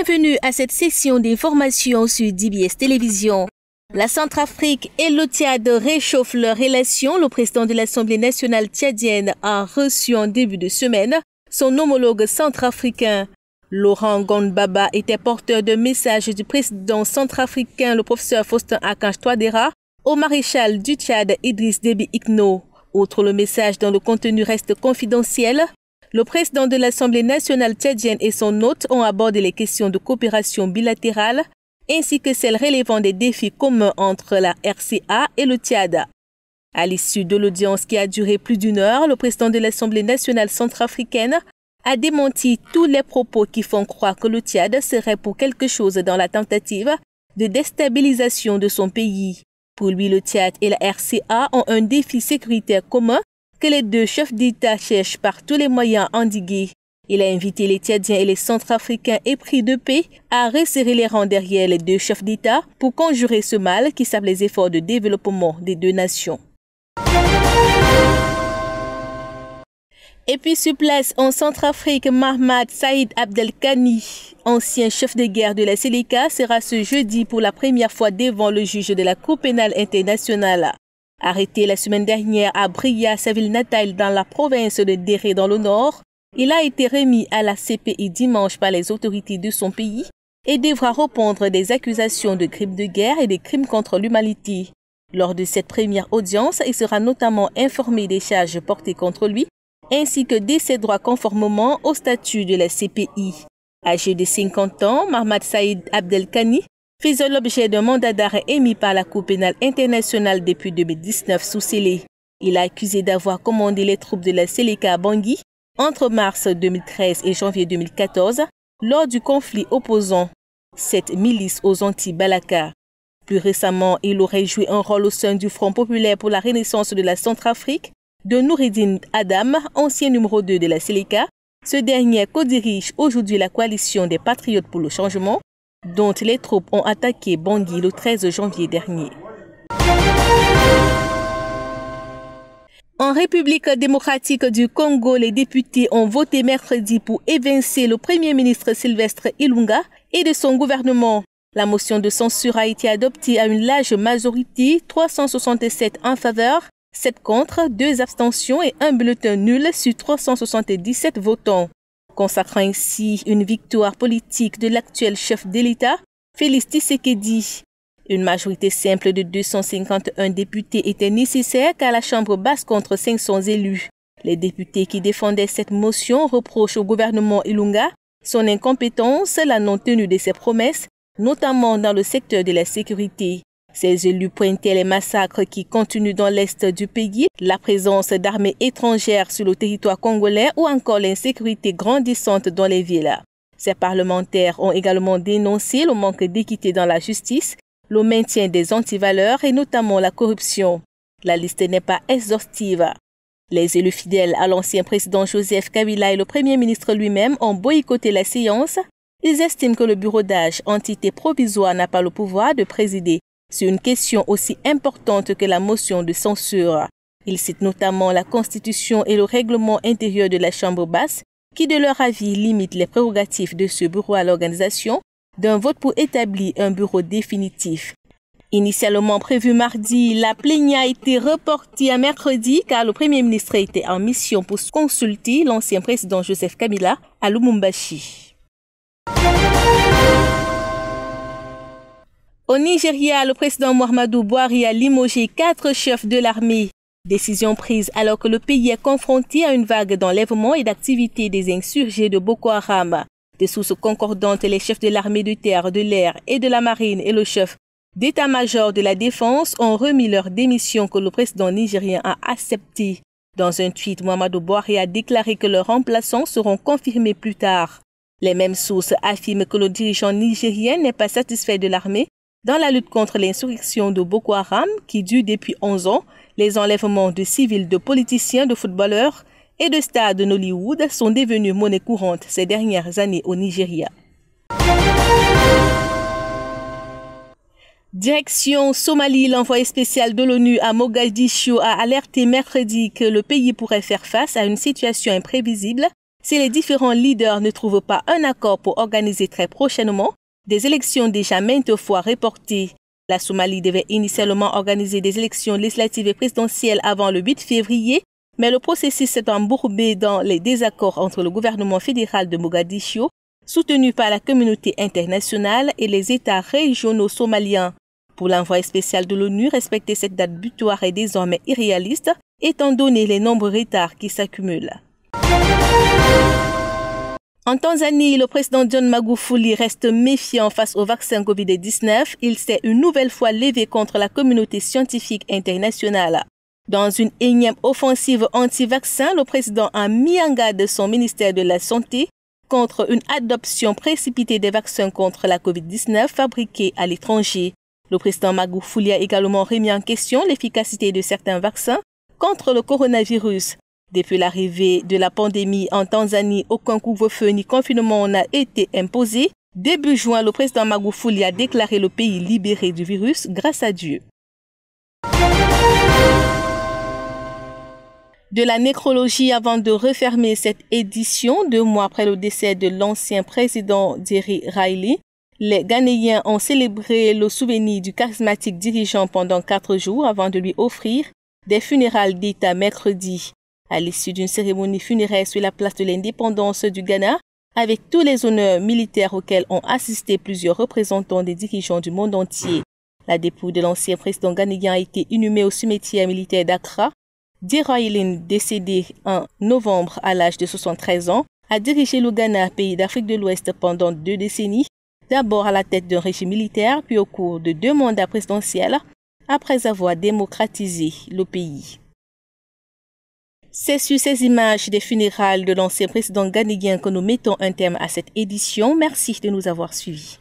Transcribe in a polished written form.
Bienvenue à cette session d'information sur DBS Télévision. La Centrafrique et le Tchad réchauffent leurs relations. Le président de l'Assemblée nationale tchadienne a reçu en début de semaine son homologue centrafricain. Laurent Gbagbo était porteur de message du président centrafricain, le professeur Faustin Archange Touadéra, au maréchal du Tchad Idriss Déby Itno. Outre le message dont le contenu reste confidentiel, le président de l'Assemblée nationale tchadienne et son hôte ont abordé les questions de coopération bilatérale ainsi que celles relevant des défis communs entre la RCA et le Tchad. À l'issue de l'audience qui a duré plus d'une heure, le président de l'Assemblée nationale centrafricaine a démenti tous les propos qui font croire que le Tchad serait pour quelque chose dans la tentative de déstabilisation de son pays. Pour lui, le Tchad et la RCA ont un défi sécuritaire commun que les deux chefs d'État cherchent par tous les moyens à endiguer. Il a invité les Tchadiens et les Centrafricains épris de paix à resserrer les rangs derrière les deux chefs d'État pour conjurer ce mal qui sape les efforts de développement des deux nations. Et puis sur place en Centrafrique, Mahamat Saïd Abdelkani, ancien chef de guerre de la Séléka, sera ce jeudi pour la première fois devant le juge de la Cour pénale internationale. Arrêté la semaine dernière à Bria, sa ville natale dans la province de Déré dans le nord, il a été remis à la CPI dimanche par les autorités de son pays et devra répondre des accusations de crimes de guerre et des crimes contre l'humanité. Lors de cette première audience, il sera notamment informé des charges portées contre lui ainsi que de ses droits conformément au statut de la CPI. Âgé de 50 ans, Mahamat Saïd Abdelkani faisait l'objet d'un mandat d'arrêt émis par la Cour pénale internationale depuis 2019 sous scellé. Il a accusé d'avoir commandé les troupes de la Séléka à Bangui entre mars 2013 et janvier 2014 lors du conflit opposant cette milice aux anti-Balaka. Plus récemment, il aurait joué un rôle au sein du Front populaire pour la renaissance de la Centrafrique de Noureddine Adam, ancien numéro 2 de la Séléka. Ce dernier co-dirige aujourd'hui la coalition des Patriotes pour le changement, dont les troupes ont attaqué Bangui le 13 janvier dernier. En République démocratique du Congo, les députés ont voté mercredi pour évincer le Premier ministre Sylvestre Ilunga et de son gouvernement. La motion de censure a été adoptée à une large majorité, 367 en faveur, 7 contre, 2 abstentions et 1 bulletin nul sur 377 votants. Consacrant ainsi une victoire politique de l'actuel chef de l'État, Félix Tshisekedi. Une majorité simple de 251 députés était nécessaire car la Chambre basse contre 500 élus. Les députés qui défendaient cette motion reprochent au gouvernement Ilunga son incompétence, la non-tenue de ses promesses, notamment dans le secteur de la sécurité. Ces élus pointaient les massacres qui continuent dans l'est du pays, la présence d'armées étrangères sur le territoire congolais ou encore l'insécurité grandissante dans les villes. Ces parlementaires ont également dénoncé le manque d'équité dans la justice, le maintien des antivaleurs et notamment la corruption. La liste n'est pas exhaustive. Les élus fidèles à l'ancien président Joseph Kabila et le premier ministre lui-même ont boycotté la séance. Ils estiment que le bureau d'âge, entité provisoire, n'a pas le pouvoir de présider sur une question aussi importante que la motion de censure. Ils citent notamment la Constitution et le règlement intérieur de la Chambre basse qui, de leur avis, limitent les prérogatives de ce bureau à l'organisation d'un vote pour établir un bureau définitif. Initialement prévu mardi, la plénière a été reportée à mercredi car le Premier ministre était en mission pour consulter l'ancien président Joseph Kabila à Lubumbashi. Au Nigeria, le président Muhammadu Buhari a limogé 4 chefs de l'armée. Décision prise alors que le pays est confronté à une vague d'enlèvements et d'activités des insurgés de Boko Haram. Des sources concordantes, les chefs de l'armée de terre, de l'air et de la marine et le chef d'état-major de la défense ont remis leur démission que le président nigérien a acceptée. Dans un tweet, Muhammadu Buhari a déclaré que leurs remplaçants seront confirmés plus tard. Les mêmes sources affirment que le dirigeant nigérien n'est pas satisfait de l'armée dans la lutte contre l'insurrection de Boko Haram qui dure depuis 11 ans. Les enlèvements de civils, de politiciens, de footballeurs et de stars de Nollywood sont devenus monnaie courante ces dernières années au Nigeria. Direction Somalie, l'envoyé spécial de l'ONU à Mogadiscio a alerté mercredi que le pays pourrait faire face à une situation imprévisible si les différents leaders ne trouvent pas un accord pour organiser très prochainement des élections déjà maintes fois reportées. La Somalie devait initialement organiser des élections législatives et présidentielles avant le 8 février, mais le processus s'est embourbé dans les désaccords entre le gouvernement fédéral de Mogadiscio, soutenu par la communauté internationale, et les États régionaux somaliens. Pour l'envoyé spécial de l'ONU, respecter cette date butoir est désormais irréaliste, étant donné les nombreux retards qui s'accumulent. En Tanzanie, le président John Magufuli reste méfiant face au vaccin Covid-19. Il s'est une nouvelle fois levé contre la communauté scientifique internationale. Dans une énième offensive anti-vaccin, le président a mis en garde son ministère de la Santé contre une adoption précipitée des vaccins contre la Covid-19 fabriqués à l'étranger. Le président Magufuli a également remis en question l'efficacité de certains vaccins contre le coronavirus. Depuis l'arrivée de la pandémie en Tanzanie, aucun couvre-feu ni confinement n'a été imposé. Début juin, le président Magufuli a déclaré le pays libéré du virus grâce à Dieu. De la nécrologie avant de refermer cette édition, 2 mois après le décès de l'ancien président Jerry Riley. Les Ghanéens ont célébré le souvenir du charismatique dirigeant pendant 4 jours avant de lui offrir des funérailles d'État mercredi. À l'issue d'une cérémonie funéraire sur la place de l'indépendance du Ghana, avec tous les honneurs militaires auxquels ont assisté plusieurs représentants des dirigeants du monde entier. La dépouille de l'ancien président ghanéen a été inhumée au cimetière militaire d'Accra. Riley, décédé en novembre à l'âge de 73 ans, a dirigé le Ghana, pays d'Afrique de l'Ouest, pendant 2 décennies, d'abord à la tête d'un régime militaire, puis au cours de 2 mandats présidentiels, après avoir démocratisé le pays. C'est sur ces images des funérailles de l'ancien président ghanéen que nous mettons un terme à cette édition. Merci de nous avoir suivis.